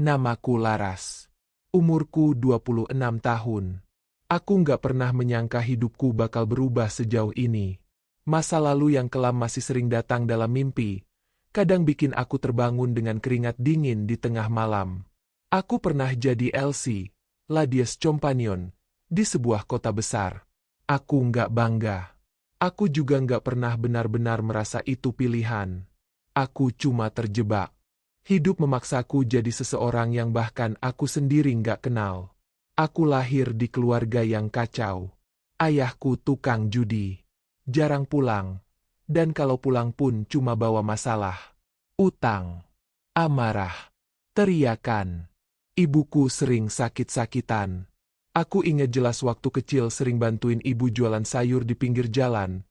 Namaku Laras. Umurku 26 tahun. Aku nggak pernah menyangka hidupku bakal berubah sejauh ini. Masa lalu yang kelam masih sering datang dalam mimpi, kadang bikin aku terbangun dengan keringat dingin di tengah malam. Aku pernah jadi LC, Ladies Companion, di sebuah kota besar. Aku nggak bangga. Aku juga nggak pernah benar-benar merasa itu pilihan. Aku cuma terjebak. Hidup memaksaku jadi seseorang yang bahkan aku sendiri nggak kenal. Aku lahir di keluarga yang kacau. Ayahku tukang judi. Jarang pulang. Dan kalau pulang pun cuma bawa masalah. Utang. Amarah. Teriakan. Ibuku sering sakit-sakitan. Aku ingat jelas waktu kecil sering bantuin ibu jualan sayur di pinggir jalan.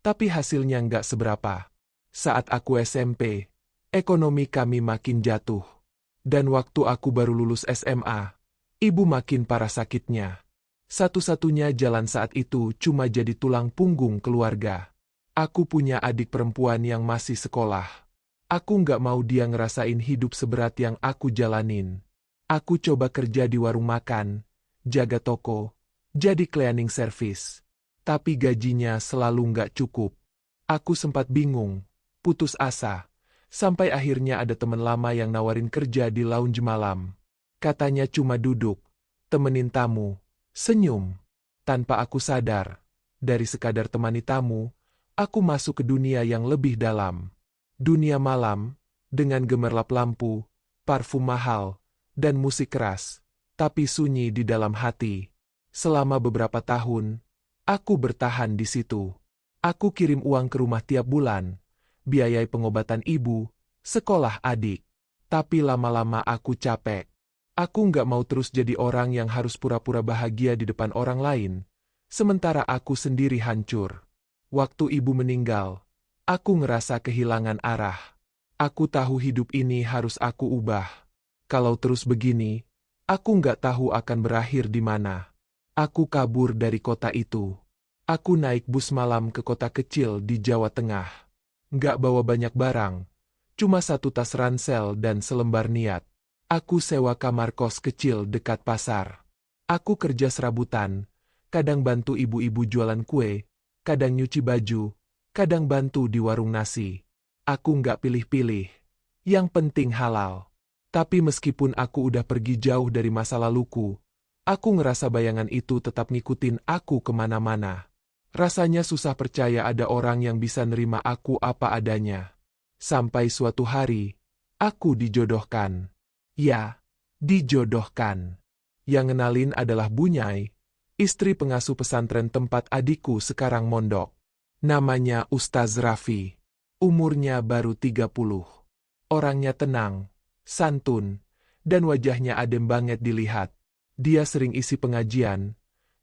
Tapi hasilnya nggak seberapa. Saat aku SMP, ekonomi kami makin jatuh. Dan waktu aku baru lulus SMA, ibu makin parah sakitnya. Satu-satunya jalan saat itu cuma jadi tulang punggung keluarga. Aku punya adik perempuan yang masih sekolah. Aku nggak mau dia ngerasain hidup seberat yang aku jalanin. Aku coba kerja di warung makan, jaga toko, jadi cleaning service. Tapi gajinya selalu nggak cukup. Aku sempat bingung, putus asa. Sampai akhirnya ada teman lama yang nawarin kerja di lounge malam. Katanya cuma duduk, temenin tamu, senyum. Tanpa aku sadar, dari sekadar temani tamu, aku masuk ke dunia yang lebih dalam. Dunia malam, dengan gemerlap lampu, parfum mahal, dan musik keras, tapi sunyi di dalam hati. Selama beberapa tahun, aku bertahan di situ. Aku kirim uang ke rumah tiap bulan, biayai pengobatan ibu, sekolah adik. Tapi lama-lama aku capek. Aku nggak mau terus jadi orang yang harus pura-pura bahagia di depan orang lain, sementara aku sendiri hancur. Waktu ibu meninggal, aku ngerasa kehilangan arah. Aku tahu hidup ini harus aku ubah. Kalau terus begini, aku nggak tahu akan berakhir di mana. Aku kabur dari kota itu. Aku naik bus malam ke kota kecil di Jawa Tengah. Nggak bawa banyak barang, cuma satu tas ransel dan selembar niat. Aku sewa kamar kos kecil dekat pasar. Aku kerja serabutan, kadang bantu ibu-ibu jualan kue, kadang nyuci baju, kadang bantu di warung nasi. Aku nggak pilih-pilih, yang penting halal. Tapi meskipun aku udah pergi jauh dari masa laluku, aku ngerasa bayangan itu tetap ngikutin aku kemana-mana. Rasanya susah percaya ada orang yang bisa nerima aku apa adanya. Sampai suatu hari, aku dijodohkan. Ya, dijodohkan. Yang ngenalin adalah Bunyai, istri pengasuh pesantren tempat adikku sekarang mondok. Namanya Ustaz Raffi. Umurnya baru 30. Orangnya tenang, santun, dan wajahnya adem banget dilihat. Dia sering isi pengajian,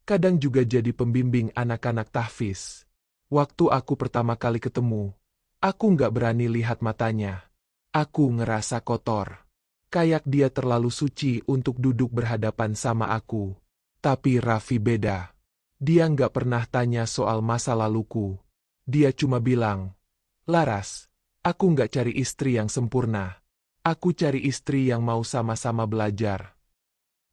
kadang juga jadi pembimbing anak-anak tahfiz. Waktu aku pertama kali ketemu, aku nggak berani lihat matanya. Aku ngerasa kotor. Kayak dia terlalu suci untuk duduk berhadapan sama aku. Tapi Raffi beda. Dia nggak pernah tanya soal masa laluku. Dia cuma bilang, "Laras, aku nggak cari istri yang sempurna. Aku cari istri yang mau sama-sama belajar."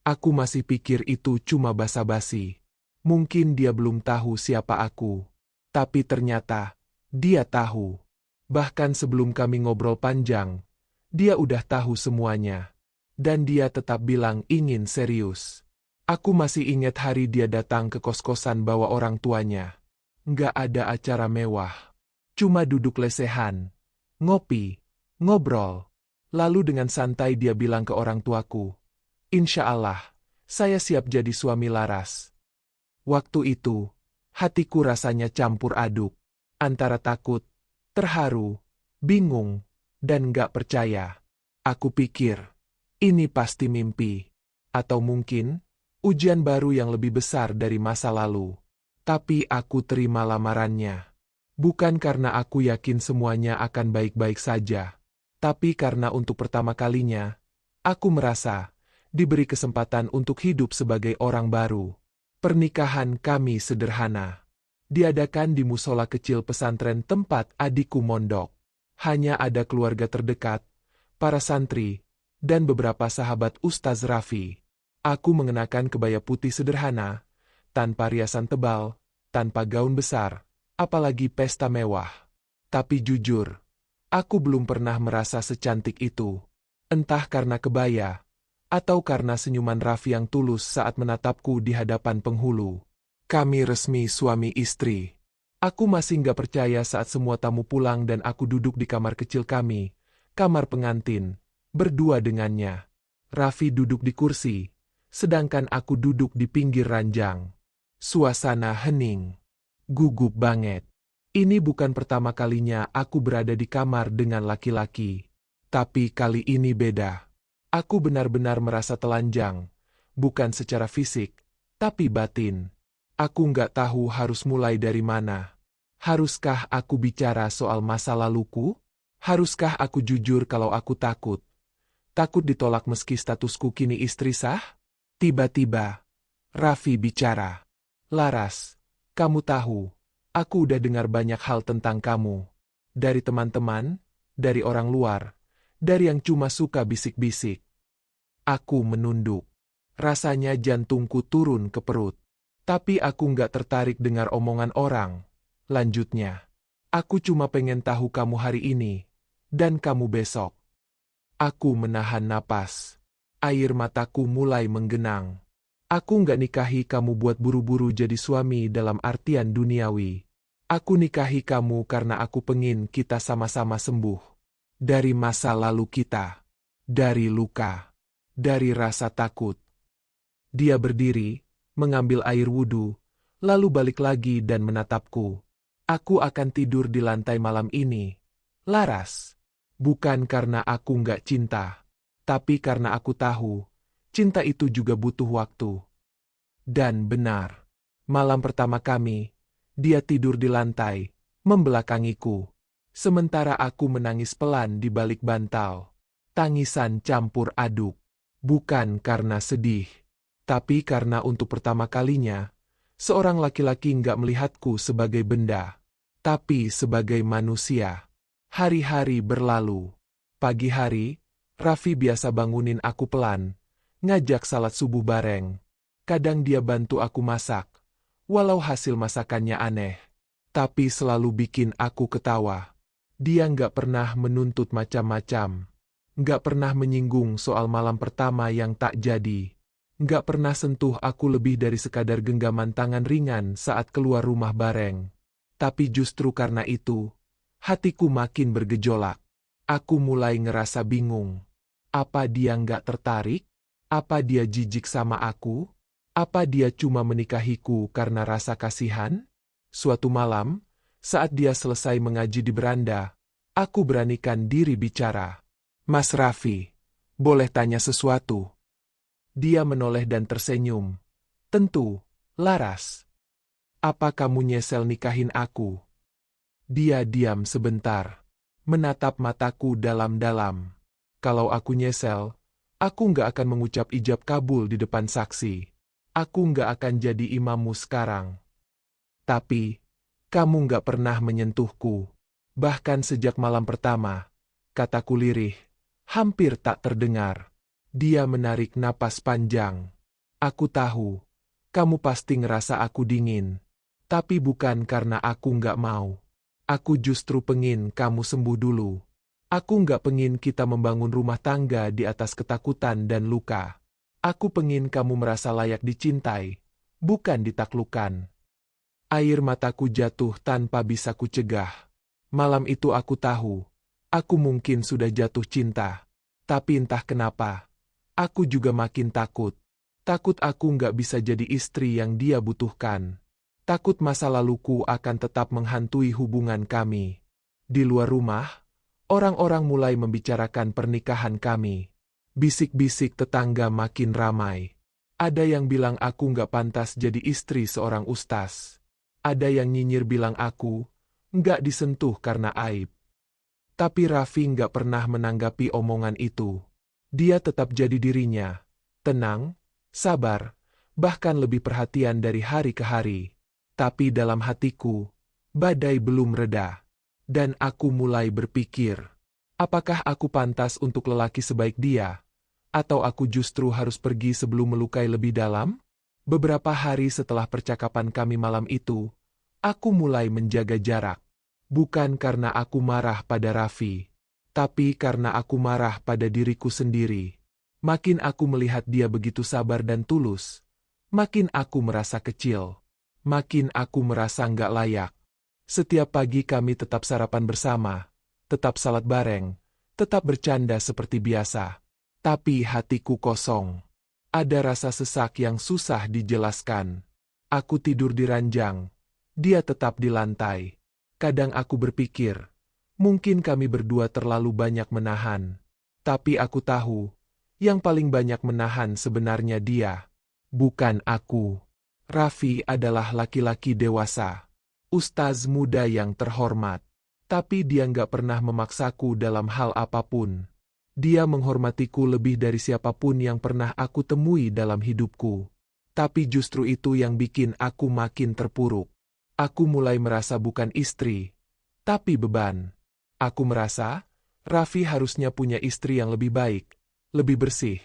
Aku masih pikir itu cuma basa-basi. Mungkin dia belum tahu siapa aku. Tapi ternyata, dia tahu. Bahkan sebelum kami ngobrol panjang, dia udah tahu semuanya. Dan dia tetap bilang ingin serius. Aku masih ingat hari dia datang ke kos-kosan bawa orang tuanya. Nggak ada acara mewah. Cuma duduk lesehan, ngopi, ngobrol. Lalu dengan santai dia bilang ke orang tuaku, "Insya Allah, saya siap jadi suami Laras." Waktu itu, hatiku rasanya campur aduk. Antara takut, terharu, bingung, dan nggak percaya. Aku pikir, ini pasti mimpi. Atau mungkin, ujian baru yang lebih besar dari masa lalu. Tapi aku terima lamarannya. Bukan karena aku yakin semuanya akan baik-baik saja. Tapi karena untuk pertama kalinya, aku merasa diberi kesempatan untuk hidup sebagai orang baru. Pernikahan kami sederhana. Diadakan di musola kecil pesantren tempat adikku mondok. Hanya ada keluarga terdekat, para santri, dan beberapa sahabat Ustaz Raffi. Aku mengenakan kebaya putih sederhana, tanpa riasan tebal, tanpa gaun besar, apalagi pesta mewah. Tapi jujur, aku belum pernah merasa secantik itu. Entah karena kebaya, atau karena senyuman Raffi yang tulus saat menatapku di hadapan penghulu. Kami resmi suami istri. Aku masih nggak percaya saat semua tamu pulang dan aku duduk di kamar kecil kami, kamar pengantin, berdua dengannya. Raffi duduk di kursi, sedangkan aku duduk di pinggir ranjang. Suasana hening. Gugup banget. Ini bukan pertama kalinya aku berada di kamar dengan laki-laki. Tapi kali ini beda. Aku benar-benar merasa telanjang. Bukan secara fisik, tapi batin. Aku nggak tahu harus mulai dari mana. Haruskah aku bicara soal masa laluku? Haruskah aku jujur kalau aku takut? Takut ditolak meski statusku kini istri sah? Tiba-tiba, Raffi bicara. Laras, kamu tahu, aku udah dengar banyak hal tentang kamu. Dari teman-teman, dari orang luar, dari yang cuma suka bisik-bisik. Aku menunduk. Rasanya jantungku turun ke perut. Tapi aku nggak tertarik dengar omongan orang. Lanjutnya, aku cuma pengen tahu kamu hari ini, dan kamu besok. Aku menahan napas. Air mataku mulai menggenang. Aku nggak nikahi kamu buat buru-buru jadi suami dalam artian duniawi. Aku nikahi kamu karena aku pengin kita sama-sama sembuh. Dari masa lalu kita. Dari luka. Dari rasa takut. Dia berdiri, mengambil air wudhu, lalu balik lagi dan menatapku. Aku akan tidur di lantai malam ini. Laras. Bukan karena aku nggak cinta. Tapi karena aku tahu, cinta itu juga butuh waktu. Dan benar. Malam pertama kami, dia tidur di lantai, membelakangiku. Sementara aku menangis pelan di balik bantal. Tangisan campur aduk. Bukan karena sedih. Tapi karena untuk pertama kalinya, seorang laki-laki nggak melihatku sebagai benda. Tapi sebagai manusia. Hari-hari berlalu. Pagi hari, Raffi biasa bangunin aku pelan. Ngajak salat subuh bareng. Kadang dia bantu aku masak. Walau hasil masakannya aneh. Tapi selalu bikin aku ketawa. Dia nggak pernah menuntut macam-macam. Nggak pernah menyinggung soal malam pertama yang tak jadi. Nggak pernah sentuh aku lebih dari sekadar genggaman tangan ringan saat keluar rumah bareng. Tapi justru karena itu, hatiku makin bergejolak. Aku mulai ngerasa bingung. Apa dia nggak tertarik? Apa dia jijik sama aku? Apa dia cuma menikahiku karena rasa kasihan? Suatu malam, saat dia selesai mengaji di beranda, aku beranikan diri bicara. Mas Raffi, boleh tanya sesuatu? Dia menoleh dan tersenyum. Tentu, Laras. Apa kamu nyesel nikahin aku? Dia diam sebentar. Menatap mataku dalam-dalam. Kalau aku nyesel, aku nggak akan mengucap ijab kabul di depan saksi. Aku nggak akan jadi imammu sekarang. Tapi, kamu nggak pernah menyentuhku. Bahkan sejak malam pertama, kataku lirih, hampir tak terdengar. Dia menarik napas panjang. Aku tahu, kamu pasti ngerasa aku dingin. Tapi bukan karena aku nggak mau. Aku justru pengin kamu sembuh dulu. Aku nggak pengin kita membangun rumah tangga di atas ketakutan dan luka. Aku pengin kamu merasa layak dicintai, bukan ditaklukkan. Air mataku jatuh tanpa bisa kucegah. Malam itu aku tahu, aku mungkin sudah jatuh cinta. Tapi entah kenapa, aku juga makin takut. Takut aku nggak bisa jadi istri yang dia butuhkan. Takut masa laluku akan tetap menghantui hubungan kami. Di luar rumah, orang-orang mulai membicarakan pernikahan kami. Bisik-bisik tetangga makin ramai. Ada yang bilang aku nggak pantas jadi istri seorang ustaz. Ada yang nyinyir bilang aku nggak disentuh karena aib. Tapi Raffi nggak pernah menanggapi omongan itu. Dia tetap jadi dirinya, tenang, sabar, bahkan lebih perhatian dari hari ke hari. Tapi dalam hatiku, badai belum reda. Dan aku mulai berpikir, apakah aku pantas untuk lelaki sebaik dia? Atau aku justru harus pergi sebelum melukai lebih dalam? Beberapa hari setelah percakapan kami malam itu, aku mulai menjaga jarak. Bukan karena aku marah pada Raffi, tapi karena aku marah pada diriku sendiri. Makin aku melihat dia begitu sabar dan tulus, makin aku merasa kecil. Makin aku merasa nggak layak. Setiap pagi kami tetap sarapan bersama, tetap salat bareng, tetap bercanda seperti biasa. Tapi hatiku kosong. Ada rasa sesak yang susah dijelaskan. Aku tidur di ranjang, dia tetap di lantai. Kadang aku berpikir, mungkin kami berdua terlalu banyak menahan. Tapi aku tahu, yang paling banyak menahan sebenarnya dia, bukan aku. Raffi adalah laki-laki dewasa, ustaz muda yang terhormat. Tapi dia nggak pernah memaksaku dalam hal apapun. Dia menghormatiku lebih dari siapapun yang pernah aku temui dalam hidupku. Tapi justru itu yang bikin aku makin terpuruk. Aku mulai merasa bukan istri, tapi beban. Aku merasa, Raffi harusnya punya istri yang lebih baik, lebih bersih,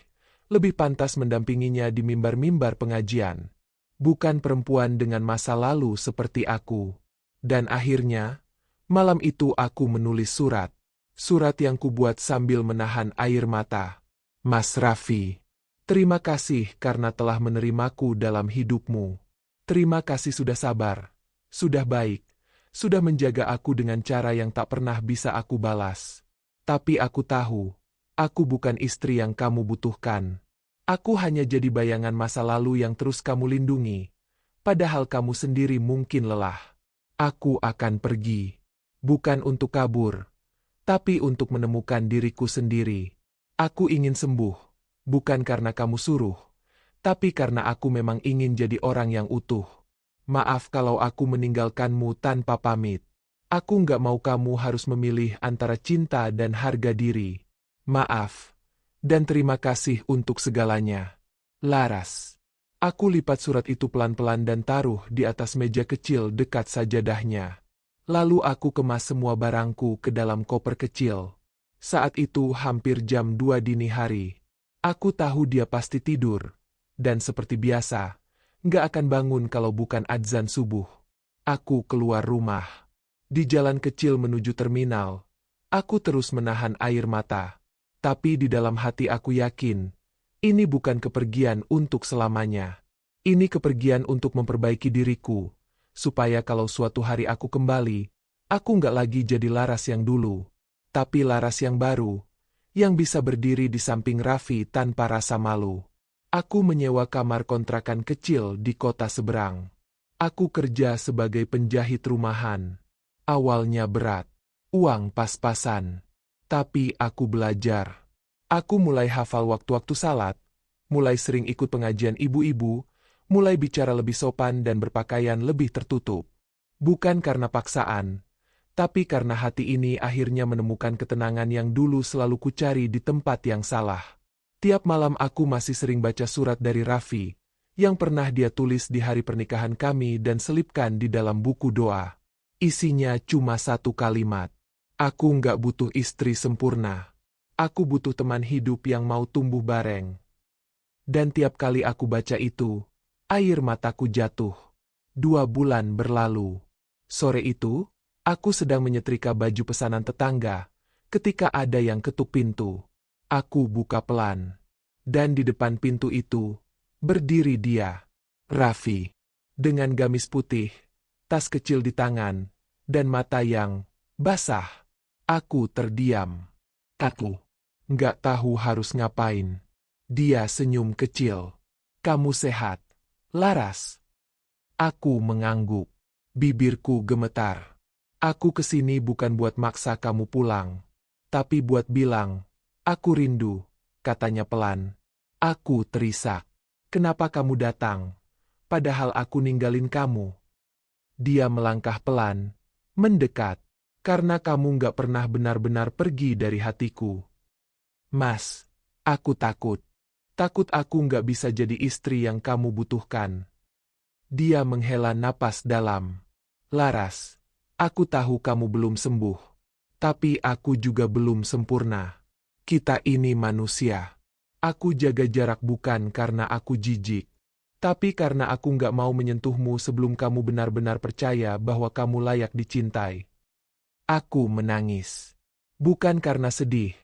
lebih pantas mendampinginya di mimbar-mimbar pengajian. Bukan perempuan dengan masa lalu seperti aku. Dan akhirnya, malam itu aku menulis surat. Surat yang kubuat sambil menahan air mata. Mas Raffi, terima kasih karena telah menerimaku dalam hidupmu. Terima kasih sudah sabar, sudah baik, sudah menjaga aku dengan cara yang tak pernah bisa aku balas. Tapi aku tahu, aku bukan istri yang kamu butuhkan. Aku hanya jadi bayangan masa lalu yang terus kamu lindungi. Padahal kamu sendiri mungkin lelah. Aku akan pergi, bukan untuk kabur, tapi untuk menemukan diriku sendiri. Aku ingin sembuh, bukan karena kamu suruh, tapi karena aku memang ingin jadi orang yang utuh. Maaf kalau aku meninggalkanmu tanpa pamit. Aku nggak mau kamu harus memilih antara cinta dan harga diri. Maaf, dan terima kasih untuk segalanya. Laras. Aku lipat surat itu pelan-pelan dan taruh di atas meja kecil dekat sajadahnya. Lalu aku kemas semua barangku ke dalam koper kecil. Saat itu hampir jam 2 dini hari. Aku tahu dia pasti tidur. Dan seperti biasa, nggak akan bangun kalau bukan adzan subuh. Aku keluar rumah. Di jalan kecil menuju terminal, aku terus menahan air mata. Tapi di dalam hati aku yakin, ini bukan kepergian untuk selamanya. Ini kepergian untuk memperbaiki diriku. Supaya kalau suatu hari aku kembali, aku nggak lagi jadi Laras yang dulu, tapi Laras yang baru, yang bisa berdiri di samping Raffi tanpa rasa malu. Aku menyewa kamar kontrakan kecil di kota seberang. Aku kerja sebagai penjahit rumahan. Awalnya berat, uang pas-pasan. Tapi aku belajar. Aku mulai hafal waktu-waktu salat, mulai sering ikut pengajian ibu-ibu, mulai bicara lebih sopan dan berpakaian lebih tertutup. Bukan karena paksaan, tapi karena hati ini akhirnya menemukan ketenangan yang dulu selalu kucari di tempat yang salah. Tiap malam aku masih sering baca surat dari Raffi, yang pernah dia tulis di hari pernikahan kami dan selipkan di dalam buku doa. Isinya cuma satu kalimat. Aku nggak butuh istri sempurna. Aku butuh teman hidup yang mau tumbuh bareng. Dan tiap kali aku baca itu, air mataku jatuh. 2 bulan berlalu. Sore itu, aku sedang menyetrika baju pesanan tetangga, ketika ada yang ketuk pintu. Aku buka pelan. Dan di depan pintu itu, berdiri dia, Raffi. Dengan gamis putih, tas kecil di tangan, dan mata yang basah. Aku terdiam. Aku nggak tahu harus ngapain. Dia senyum kecil. Kamu sehat, Laras? Aku mengangguk. Bibirku gemetar. Aku kesini bukan buat maksa kamu pulang, tapi buat bilang, aku rindu, katanya pelan. Aku terisak. Kenapa kamu datang? Padahal aku ninggalin kamu. Dia melangkah pelan, mendekat, karena kamu nggak pernah benar-benar pergi dari hatiku. Mas, aku takut. Takut aku nggak bisa jadi istri yang kamu butuhkan. Dia menghela napas dalam. Laras, aku tahu kamu belum sembuh. Tapi aku juga belum sempurna. Kita ini manusia. Aku jaga jarak bukan karena aku jijik, tapi karena aku nggak mau menyentuhmu sebelum kamu benar-benar percaya bahwa kamu layak dicintai. Aku menangis. Bukan karena sedih,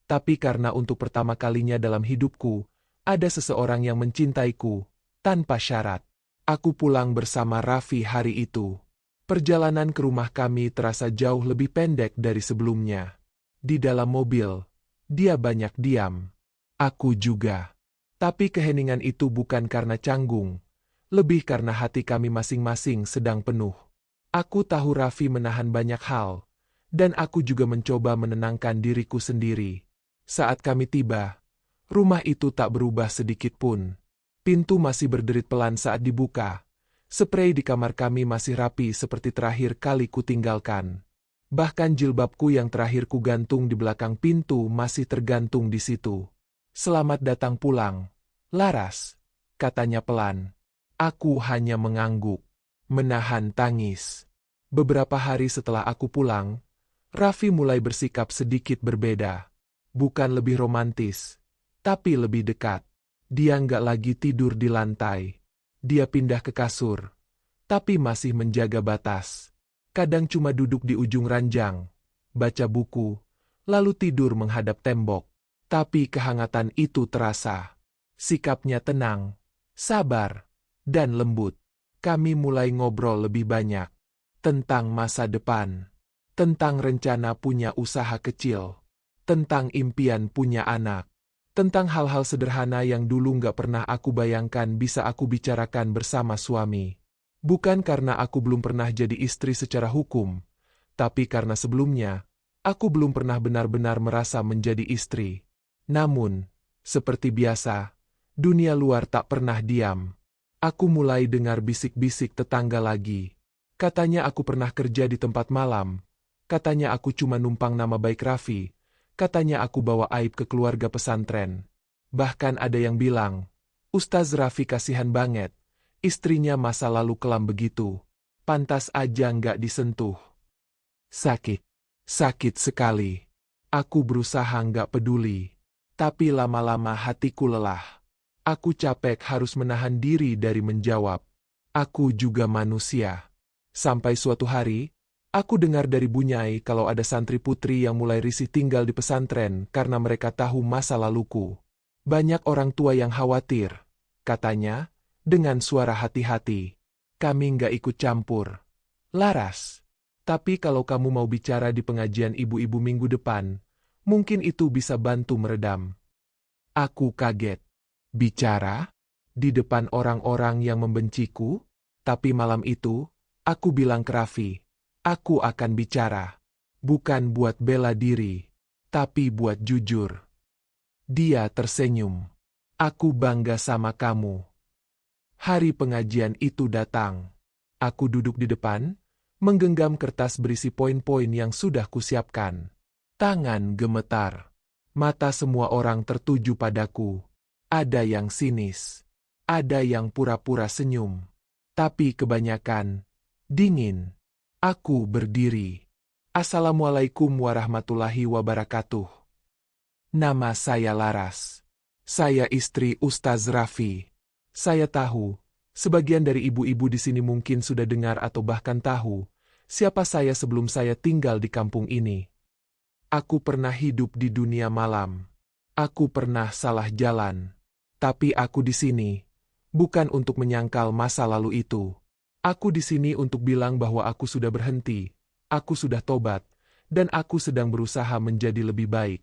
tapi karena untuk pertama kalinya dalam hidupku, ada seseorang yang mencintaiku, tanpa syarat. Aku pulang bersama Raffi hari itu. Perjalanan ke rumah kami terasa jauh lebih pendek dari sebelumnya. Di dalam mobil, dia banyak diam. Aku juga. Tapi keheningan itu bukan karena canggung, lebih karena hati kami masing-masing sedang penuh. Aku tahu Raffi menahan banyak hal, dan aku juga mencoba menenangkan diriku sendiri. Saat kami tiba, rumah itu tak berubah sedikit pun. Pintu masih berderit pelan saat dibuka. Sprei di kamar kami masih rapi seperti terakhir kali kutinggalkan. Bahkan jilbabku yang terakhir kugantung di belakang pintu masih tergantung di situ. "Selamat datang pulang, Laras," katanya pelan. Aku hanya mengangguk, menahan tangis. Beberapa hari setelah aku pulang, Raffi mulai bersikap sedikit berbeda. Bukan lebih romantis, tapi lebih dekat. Dia nggak lagi tidur di lantai. Dia pindah ke kasur, tapi masih menjaga batas. Kadang cuma duduk di ujung ranjang, baca buku, lalu tidur menghadap tembok. Tapi kehangatan itu terasa. Sikapnya tenang, sabar, dan lembut. Kami mulai ngobrol lebih banyak tentang masa depan, tentang rencana punya usaha kecil, tentang impian punya anak, tentang hal-hal sederhana yang dulu nggak pernah aku bayangkan bisa aku bicarakan bersama suami. Bukan karena aku belum pernah jadi istri secara hukum, tapi karena sebelumnya, aku belum pernah benar-benar merasa menjadi istri. Namun, seperti biasa, dunia luar tak pernah diam. Aku mulai dengar bisik-bisik tetangga lagi. Katanya aku pernah kerja di tempat malam. Katanya aku cuma numpang nama baik Raffi. Katanya aku bawa aib ke keluarga pesantren. Bahkan ada yang bilang, Ustaz Raffi kasihan banget, istrinya masa lalu kelam begitu. Pantas aja nggak disentuh. Sakit. Sakit sekali. Aku berusaha nggak peduli. Tapi lama-lama hatiku lelah. Aku capek harus menahan diri dari menjawab. Aku juga manusia. Sampai suatu hari, aku dengar dari Bunyai kalau ada santri putri yang mulai risih tinggal di pesantren karena mereka tahu masa laluku. Banyak orang tua yang khawatir, katanya, dengan suara hati-hati. Kami nggak ikut campur. Laras. Tapi kalau kamu mau bicara di pengajian ibu-ibu minggu depan, mungkin itu bisa bantu meredam. Aku kaget. Bicara? Di depan orang-orang yang membenciku? Tapi malam itu, aku bilang ke Raffi, aku akan bicara. Bukan buat bela diri, tapi buat jujur. Dia tersenyum. Aku bangga sama kamu. Hari pengajian itu datang. Aku duduk di depan, menggenggam kertas berisi poin-poin yang sudah kusiapkan. Tangan gemetar. Mata semua orang tertuju padaku. Ada yang sinis. Ada yang pura-pura senyum. Tapi kebanyakan dingin. Aku berdiri. Assalamualaikum warahmatullahi wabarakatuh. Nama saya Laras. Saya istri Ustaz Raffi. Saya tahu, sebagian dari ibu-ibu di sini mungkin sudah dengar atau bahkan tahu, siapa saya sebelum saya tinggal di kampung ini. Aku pernah hidup di dunia malam. Aku pernah salah jalan. Tapi aku di sini, bukan untuk menyangkal masa lalu itu. Aku di sini untuk bilang bahwa aku sudah berhenti, aku sudah tobat, dan aku sedang berusaha menjadi lebih baik.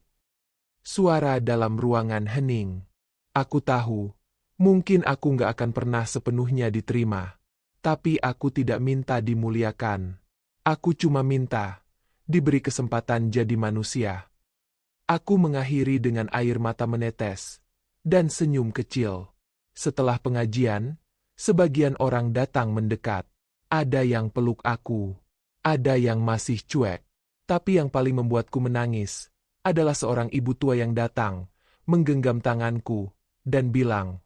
Suara dalam ruangan hening. Aku tahu, mungkin aku nggak akan pernah sepenuhnya diterima. Tapi aku tidak minta dimuliakan. Aku cuma minta diberi kesempatan jadi manusia. Aku mengakhiri dengan air mata menetes dan senyum kecil. Setelah pengajian, sebagian orang datang mendekat. Ada yang peluk aku, ada yang masih cuek. Tapi yang paling membuatku menangis adalah seorang ibu tua yang datang, menggenggam tanganku, dan bilang,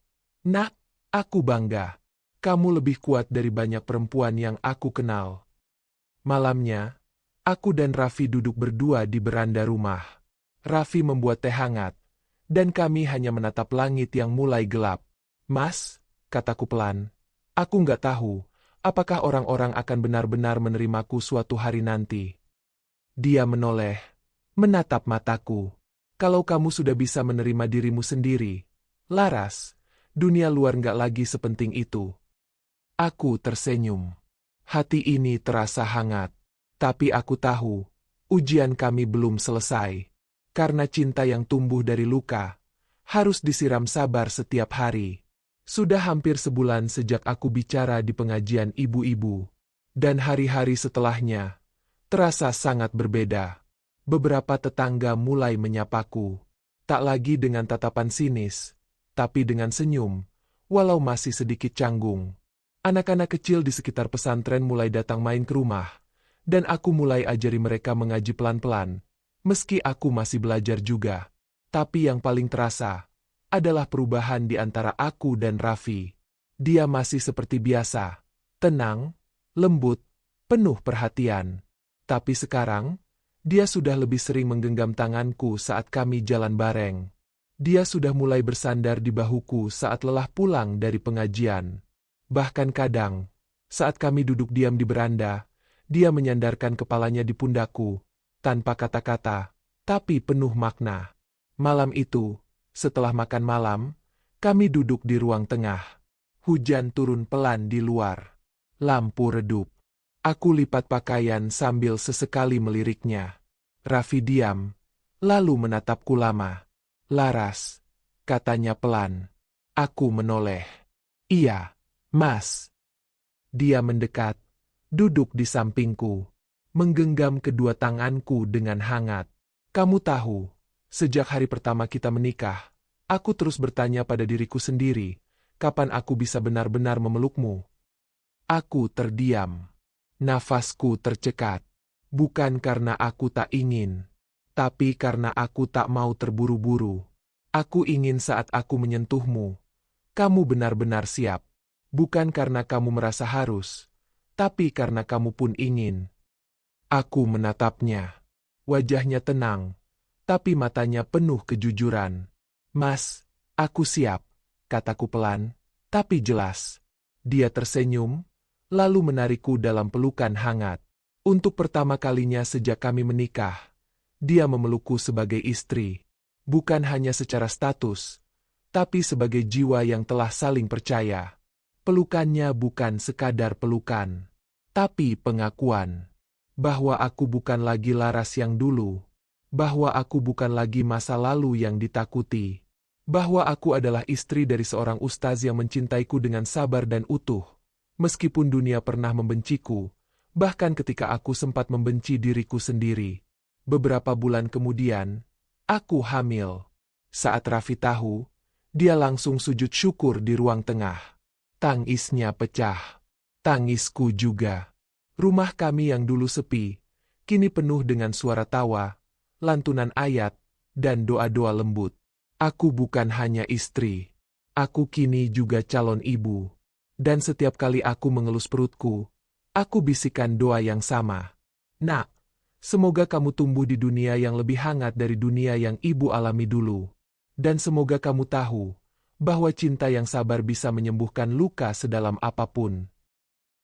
"Nak, aku bangga. Kamu lebih kuat dari banyak perempuan yang aku kenal." Malamnya, aku dan Raffi duduk berdua di beranda rumah. Raffi membuat teh hangat, dan kami hanya menatap langit yang mulai gelap. Mas, kataku pelan, aku nggak tahu, apakah orang-orang akan benar-benar menerimaku suatu hari nanti. Dia menoleh, menatap mataku. Kalau kamu sudah bisa menerima dirimu sendiri, Laras, dunia luar nggak lagi sepenting itu. Aku tersenyum. Hati ini terasa hangat. Tapi aku tahu, ujian kami belum selesai. Karena cinta yang tumbuh dari luka, harus disiram sabar setiap hari. Sudah hampir sebulan sejak aku bicara di pengajian ibu-ibu. Dan hari-hari setelahnya, terasa sangat berbeda. Beberapa tetangga mulai menyapaku. Tak lagi dengan tatapan sinis, tapi dengan senyum, walau masih sedikit canggung. Anak-anak kecil di sekitar pesantren mulai datang main ke rumah, dan aku mulai ajari mereka mengaji pelan-pelan, meski aku masih belajar juga. Tapi yang paling terasa adalah perubahan di antara aku dan Raffi. Dia masih seperti biasa, tenang, lembut, penuh perhatian. Tapi sekarang, dia sudah lebih sering menggenggam tanganku saat kami jalan bareng. Dia sudah mulai bersandar di bahuku saat lelah pulang dari pengajian. Bahkan kadang, saat kami duduk diam di beranda, dia menyandarkan kepalanya di pundakku, tanpa kata-kata, tapi penuh makna. Malam itu, setelah makan malam, kami duduk di ruang tengah. Hujan turun pelan di luar. Lampu redup. Aku lipat pakaian sambil sesekali meliriknya. Raffi diam, lalu menatapku lama. Laras, katanya pelan. Aku menoleh. Iya, Mas. Dia mendekat, duduk di sampingku, menggenggam kedua tanganku dengan hangat. Kamu tahu, sejak hari pertama kita menikah, aku terus bertanya pada diriku sendiri, kapan aku bisa benar-benar memelukmu? Aku terdiam. Nafasku tercekat. Bukan karena aku tak ingin, tapi karena aku tak mau terburu-buru. Aku ingin saat aku menyentuhmu, kamu benar-benar siap. Bukan karena kamu merasa harus, tapi karena kamu pun ingin. Aku menatapnya. Wajahnya tenang, tapi matanya penuh kejujuran. Mas, aku siap, kataku pelan, tapi jelas. Dia tersenyum, lalu menarikku dalam pelukan hangat. Untuk pertama kalinya sejak kami menikah, dia memelukku sebagai istri. Bukan hanya secara status, tapi sebagai jiwa yang telah saling percaya. Pelukannya bukan sekadar pelukan, tapi pengakuan. Bahwa aku bukan lagi Laras yang dulu. Bahwa aku bukan lagi masa lalu yang ditakuti. Bahwa aku adalah istri dari seorang ustaz yang mencintaiku dengan sabar dan utuh. Meskipun dunia pernah membenciku, bahkan ketika aku sempat membenci diriku sendiri. Beberapa bulan kemudian, aku hamil. Saat Raffi tahu, dia langsung sujud syukur di ruang tengah. Tangisnya pecah. Tangisku juga. Rumah kami yang dulu sepi, kini penuh dengan suara tawa, lantunan ayat, dan doa-doa lembut. Aku bukan hanya istri. Aku kini juga calon ibu. Dan setiap kali aku mengelus perutku, aku bisikan doa yang sama. Nak, semoga kamu tumbuh di dunia yang lebih hangat dari dunia yang ibu alami dulu. Dan semoga kamu tahu bahwa cinta yang sabar bisa menyembuhkan luka sedalam apapun.